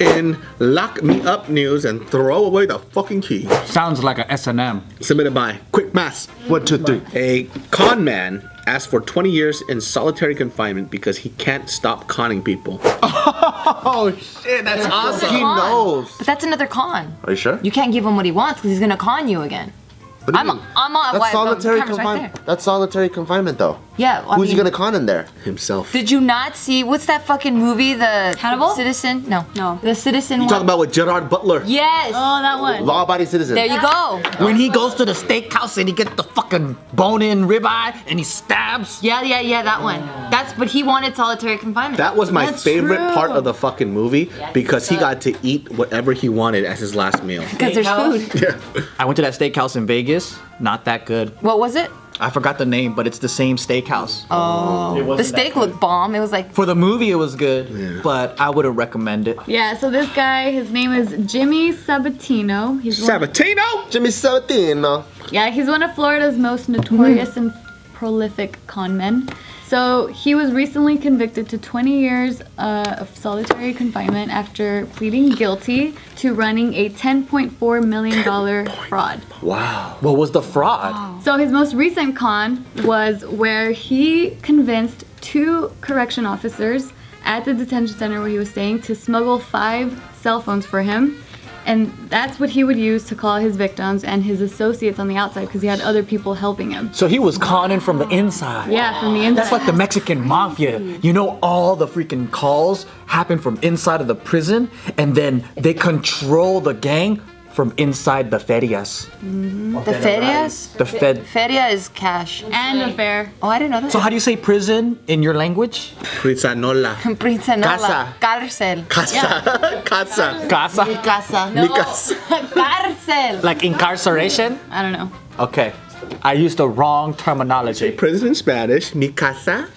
In Lock Me Up news and throw away the fucking key. Sounds like a S&M. Submitted by Quick Mass. 1, 2, 3. A con man asked for 20 years in solitary confinement because he can't stop conning people. Oh shit, that's awesome. He knows. But that's another con. Are you sure? You can't give him what he wants because he's gonna con you again. What do you mean? That's solitary confinement. That's solitary confinement, though. Yeah. Who's he gonna con in there? Himself. Did you not see what's that fucking movie? The Hannibal? Citizen? No. The Citizen. You talking about with Gerard Butler? Yes. Oh, that one. Law-abiding citizen. There you go. When he goes to the steakhouse and he gets the fucking bone-in ribeye and he stabs. Yeah, that one. But he wanted solitary confinement. That was my That's favorite true. part of the fucking movie because he got to eat whatever he wanted as his last meal. Because there's food. Yeah. I went to that steakhouse in Vegas. Not that good. What was it? I forgot the name, but it's the same steakhouse. Oh. The steak looked bomb. It was like. For the movie, it was good, but I wouldn't recommend it. Yeah, so this guy, his name is Jimmy Sabatino. Sabatino? Jimmy Sabatino. Yeah, he's one of Florida's most notorious and prolific con men. So he was recently convicted to 20 years of solitary confinement after pleading guilty to running a $10.4 million fraud. Wow. What was the fraud? So his most recent con was where he convinced 2 correction officers at the detention center where he was staying to smuggle 5 cell phones for him. And that's what he would use to call his victims and his associates on the outside because he had other people helping him. So he was conning from the inside. Yeah, from the inside. That's like the Mexican mafia. You know, all the freaking calls happen from inside of the prison, and then they control the gang from inside the ferias. The ferias? The fed. Feria is cash. And a fair. Oh, I didn't know that. So how do you say prison in your language? Prizanola. Princenola. Casa. Cárcel. Casa. Casa. Casa. Casa. Mi casa. Cárcel. Like incarceration? I don't know. Okay. I used the wrong terminology. Prison in Spanish. Mi casa.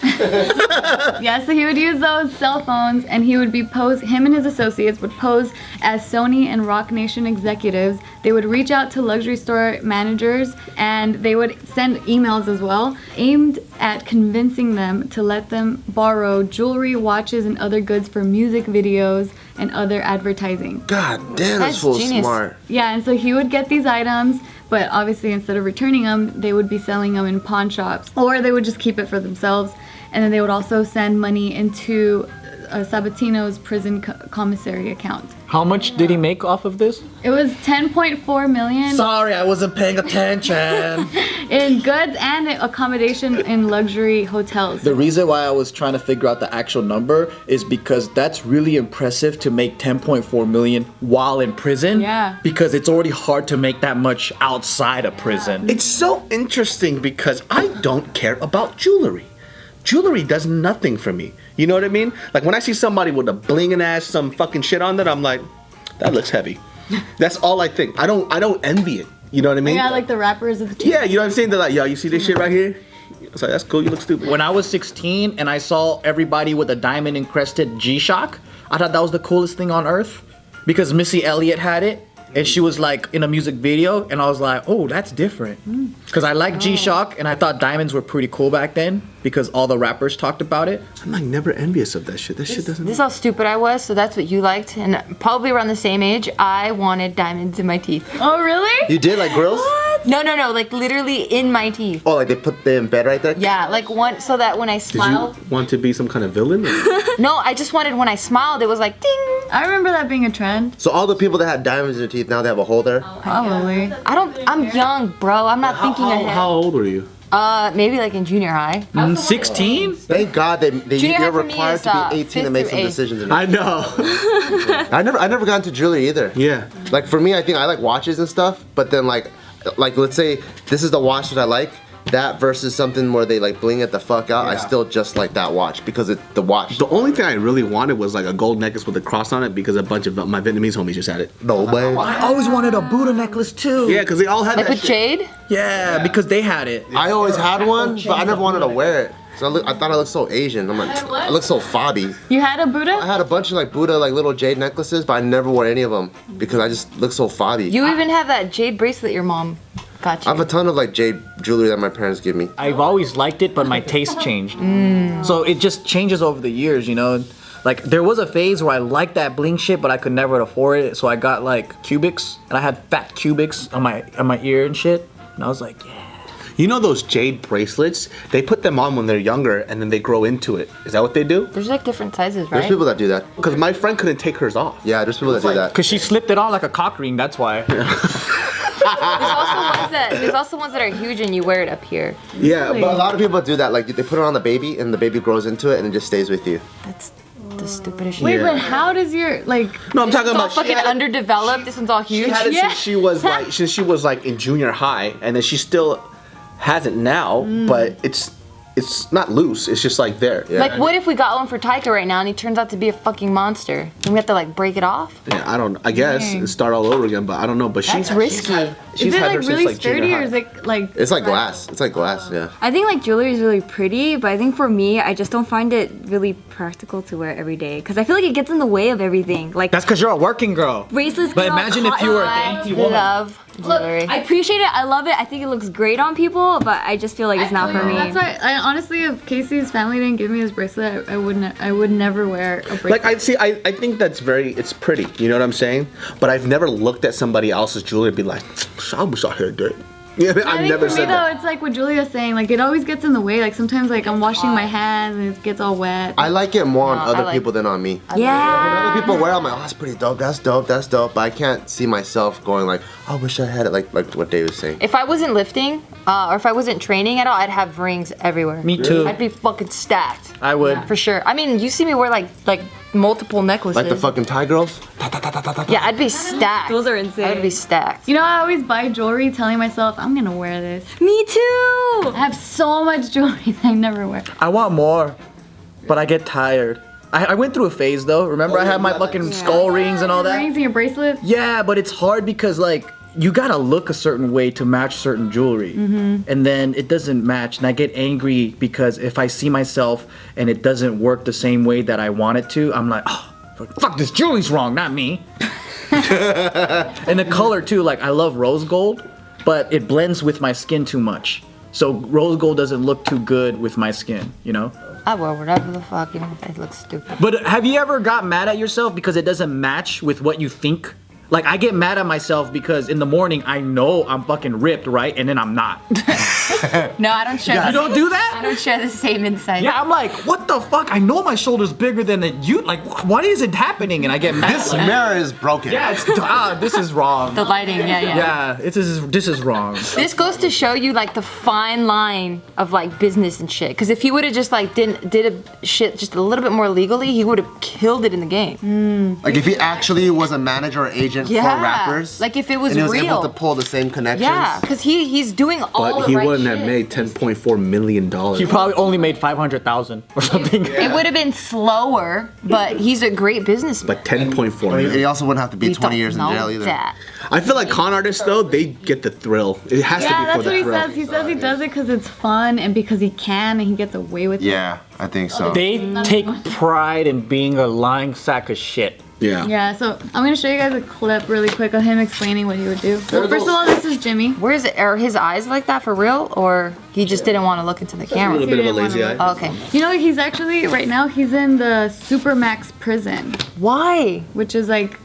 Yeah, so he would use those cell phones and he would be him and his associates would pose as Sony and Rock Nation executives. They would reach out to luxury store managers and they would send emails as well, aimed at convincing them to let them borrow jewelry, watches, and other goods for music videos and other advertising. God damn, That's that's full genius. smart. Yeah, and so he would get these items, but obviously instead of returning them, they would be selling them in pawn shops, or they would just keep it for themselves. And then they would also send money into Sabatino's prison commissary account. How much did he make off of this? It was 10.4 million Sorry, I wasn't paying attention. in goods and accommodation in luxury hotels. The reason why I was trying to figure out the actual number is because that's really impressive to make 10.4 million while in prison. Yeah. Because it's already hard to make that much outside of prison. It's so interesting because I don't care about jewelry. Jewelry does nothing for me. You know what I mean? Like when I see somebody with a blingin' ass, some fucking shit on that, I'm like, that looks heavy. That's all I think. I don't envy it. You know what I mean? Yeah, like the rappers of the Yeah, you know what I'm saying? They're like, yo, you see this shit right here? It's like, that's cool, you look stupid. When I was 16 and I saw everybody with a diamond encrusted G-Shock, I thought that was the coolest thing on earth because Missy Elliott had it and she was like in a music video and I was like, oh, that's different. Because I like G-Shock and I thought diamonds were pretty cool back then because all the rappers talked about it. I'm like never envious of that shit. That shit doesn't... This is how stupid I was, so that's what you liked. And probably around the same age, I wanted diamonds in my teeth. Oh, really? You did like grills? No, like literally in my teeth. Oh, like they put them in bed right there? Yeah, like one, so that when I Did smiled. you want to be some kind of villain? No, I just wanted when I smiled, it was like ding. I remember that being a trend. So all the people that had diamonds in their teeth, now they have a hole there? Probably. I'm young, bro. I'm not thinking ahead. How old were you? Maybe like in junior high. 16? Thank God Junior high you're for me required is, to be 18 to fifth make through some eighth. decisions. In I know. I never got into jewelry either. Yeah. Like for me, I think I like watches and stuff, but then like let's say this is the watch that I like, that versus something where they like bling it the fuck out, I still just like that watch because it's the watch. The only thing I really wanted was like a gold necklace with a cross on it because a bunch of my Vietnamese homies just had it. No way. I always wanted a Buddha necklace too. Yeah, because they all had Like that with shit. jade? Yeah, because they had it. I always had one, but I never wanted to wear it. So I thought I looked so Asian. I'm like, I look so fobby. You had a Buddha? I had a bunch of like Buddha, like little jade necklaces, but I never wore any of them because I just look so fobby. You even have that jade bracelet your mom got you. I have a ton of like jade jewelry that my parents give me. I've always liked it, but my taste changed. So it just changes over the years, you know? Like there was a phase where I liked that bling shit, but I could never afford it. So I got like cubics, and I had fat cubics on my ear and shit. And I was like, yeah. You know those jade bracelets? They put them on when they're younger, and then they grow into it. Is that what they do? There's like different sizes, right? There's people that do that. Because my friend couldn't take hers off. Yeah, there's people that do that. Cause she slipped it on like a cock ring. That's why. There's also ones that are huge and you wear it up here. Yeah, But a lot of people do that. Like they put it on the baby, and the baby grows into it, and it just stays with you. That's the stupidest shit. Wait, but how does your like? No, I'm talking It's all about fucking underdeveloped. This one's all huge. She had it Yeah. since she was like in junior high, and then she still has it now, but it's not loose. It's just like there. Yeah. Like, what if we got one for Taika right now and he turns out to be a fucking monster? And we have to like break it off? Yeah, I guess and start all over again, but I don't know. But That's risky. Is it like really sturdy or is it like? It's like glass. It's like glass. Yeah. I think like jewelry is really pretty, but I think for me, I just don't find it really practical to wear every day because I feel like it gets in the way of everything. Like That's because you're a working girl. bracelets. But get all imagine if you were a caught. dainty woman. Love Look, jewelry. I appreciate it. I love it. I think it looks great on people, but I just feel like it's not for me. That's why I honestly, if Casey's family didn't give me his bracelet, I would never wear a bracelet. like I think that's it's pretty. You know what I'm saying? But I've never looked at somebody else's jewelry and be like, I wish I had that. Yeah, I I've think never for me said though, that. it's like what Julia's saying. Like it always gets in the way. Like sometimes, like I'm washing my hands and it gets all wet. I like it more on No, other I like- people than on me. Yeah. When other people wear it, I'm like, oh, that's pretty dope. That's dope. That's dope. But I can't see myself going like, I wish I had it. Like what Dave was saying. If I wasn't lifting, or if I wasn't training at all, I'd have rings everywhere. Me too. I'd be fucking stacked. I would. For sure. I mean, you see me wear like multiple necklaces. Like the fucking Thai girls. Yeah, I'd be stacked. Those are insane. I'd be stacked. You know, I always buy jewelry, telling myself I'm gonna wear this. Me too. I have so much jewelry that I never wear. I want more, but I get tired. I went through a phase though. Remember I had my fucking skull rings and all that? Rings and your bracelets. Yeah, but it's hard because like you gotta look a certain way to match certain jewelry, and then it doesn't match, and I get angry because if I see myself and it doesn't work the same way that I want it to, I'm like, oh, fuck, this jewelry's wrong, not me. And the color too, like I love rose gold, but it blends with my skin too much. So rose gold doesn't look too good with my skin, you know? I wear whatever the fuck, even if it looks stupid. But have you ever got mad at yourself because it doesn't match with what you think? Like I get mad at myself because in the morning I know I'm fucking ripped, right? And then I'm not. No, I don't share. You don't do that? I don't share the same insight. Yeah, I'm like, what the fuck? I know my shoulder's bigger than you. Like, why is it happening? And I get mad. This mirror is broken. Yeah, this is wrong. The lighting, yeah. Yeah, this is wrong. This goes to show you like the fine line of like business and shit. Because if he would have just like did a shit just a little bit more legally, he would have killed it in the game. Like if he actually was a manager or agent Yeah. for rappers. Like, if it was and he was real. able to pull the same connections. Yeah, because he's doing all But the he right wouldn't shit. have made $10.4 million. He probably only made 500,000 or something. It would have been slower, but he's a great businessman. But 10.4 And he million. also wouldn't have to be We 20 don't years in know jail either. that. I feel like con artists though, they get the thrill. It has to Yeah, be that's for the what he thrill. says. He says he does it because it's fun and because he can and he gets away with it. Yeah, I think so. They take pride in being a lying sack of shit. Yeah. Yeah, so I'm gonna show you guys a clip really quick of him explaining what he would do. Well, first of all, this is Jimmy. Where's it? Are his eyes like that for real, or he just didn't want to look into the A camera? little bit of a He didn't lazy wanna eye. Oh, okay. You know, he's actually right now he's in the Supermax prison, Why? which is like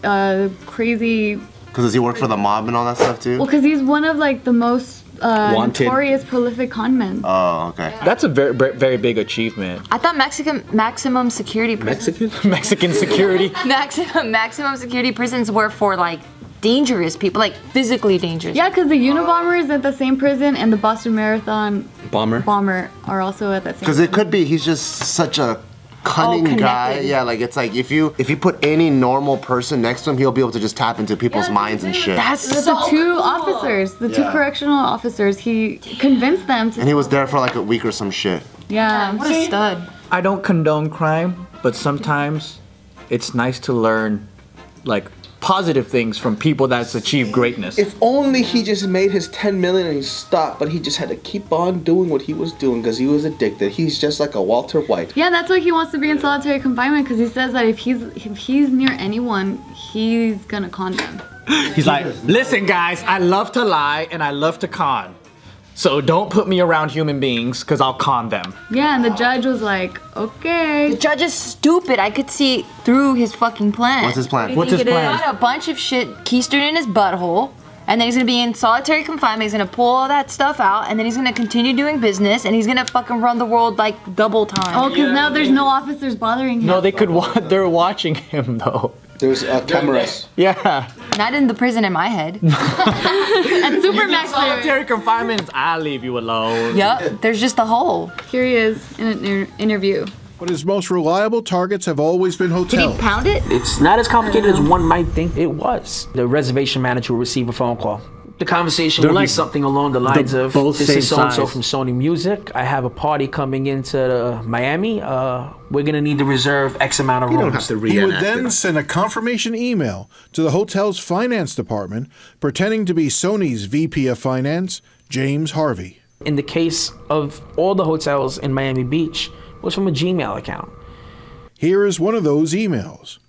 crazy. Because does he work for the mob and all that stuff too? Well, because he's one of like the most Wanted. notorious, prolific conmen. Oh, okay. That's a very, very big achievement. I thought maximum security prisons. Mexican? Mexican security. maximum security prisons were for like dangerous people, like physically dangerous. Yeah, because the Unabomber is at the same prison, and the Boston Marathon Bomber. bomber are also at that same. Because it could be he's just such a cunning guy. connected. Yeah, like it's like if you put any normal person next to him, he'll be able to just tap into people's minds and shit. That's The so two officers, the two Yeah. correctional officers, he convinced them to. And he was there for like a week or some shit. Yeah. what a stud. I don't condone crime, but sometimes it's nice to learn like positive things from people that's achieved greatness. If only he just made his 10 million and he stopped, but he just had to keep on doing what he was doing because he was addicted. He's just like a Walter White. Yeah, that's why he wants to be in solitary confinement because he says that if he's near anyone, he's gonna con them. He's like, listen guys, I love to lie and I love to con. So don't put me around human beings, because I'll con them. Yeah, and the judge was like, okay. The judge is stupid. I could see through his fucking plan. What's his plan? What's his He plan? got a bunch of shit keistered in his butthole, and then he's gonna be in solitary confinement. He's gonna pull all that stuff out, and then he's gonna continue doing business, and he's gonna fucking run the world like double time. Oh, because now there's no officers bothering him. No, they could. They're watching him though. There's cameras. Yeah. Not in the prison in my head. At Supermax there. Solitary confinement. I'll leave you alone. Yup, there's just a hole. Here he is in an interview. But his most reliable targets have always been Did he hotels. pound it? It's not as complicated as one might think it was. The reservation manager will receive a phone call. The conversation will be something along the lines of, both this same is so-and-so size. from Sony Music. I have a party coming into Miami. We're going to need to reserve X amount of You rooms. don't have to He would reenact then it. send a confirmation email to the hotel's finance department, pretending to be Sony's VP of Finance, James Harvey. In the case of all the hotels in Miami Beach, it was from a Gmail account. Here is one of those emails.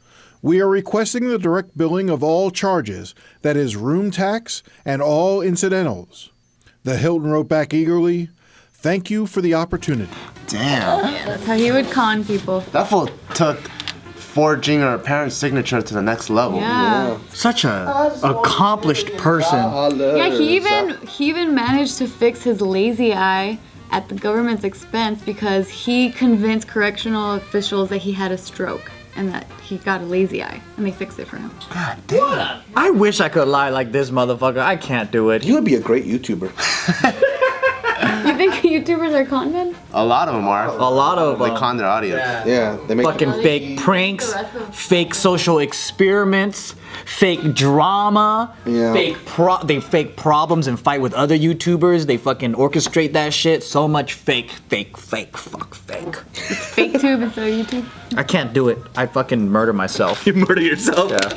We are requesting the direct billing of all charges, that is room tax and all incidentals. The Hilton wrote back eagerly, thank you for the opportunity. Damn. That's how he would con people. That fool took forging her parents' signature to the next level. Yeah. Such a accomplished person. Yeah, he even managed to fix his lazy eye at the government's expense because he convinced correctional officials that he had a stroke and that he got a lazy eye, and they fixed it for him. God damn. I wish I could lie like this motherfucker. I can't do it. You would be a great YouTuber. You think YouTubers are con men? A lot of them are. A lot of They con their audience. Yeah, they make fucking fake pranks, fake social experiments, fake drama, Yeah. they fake problems and fight with other YouTubers. They fucking orchestrate that shit. So much fake, fake, fuck, fake. Fake tube instead of YouTube? I can't do it. I'd fucking murder myself. You murder yourself. Yeah.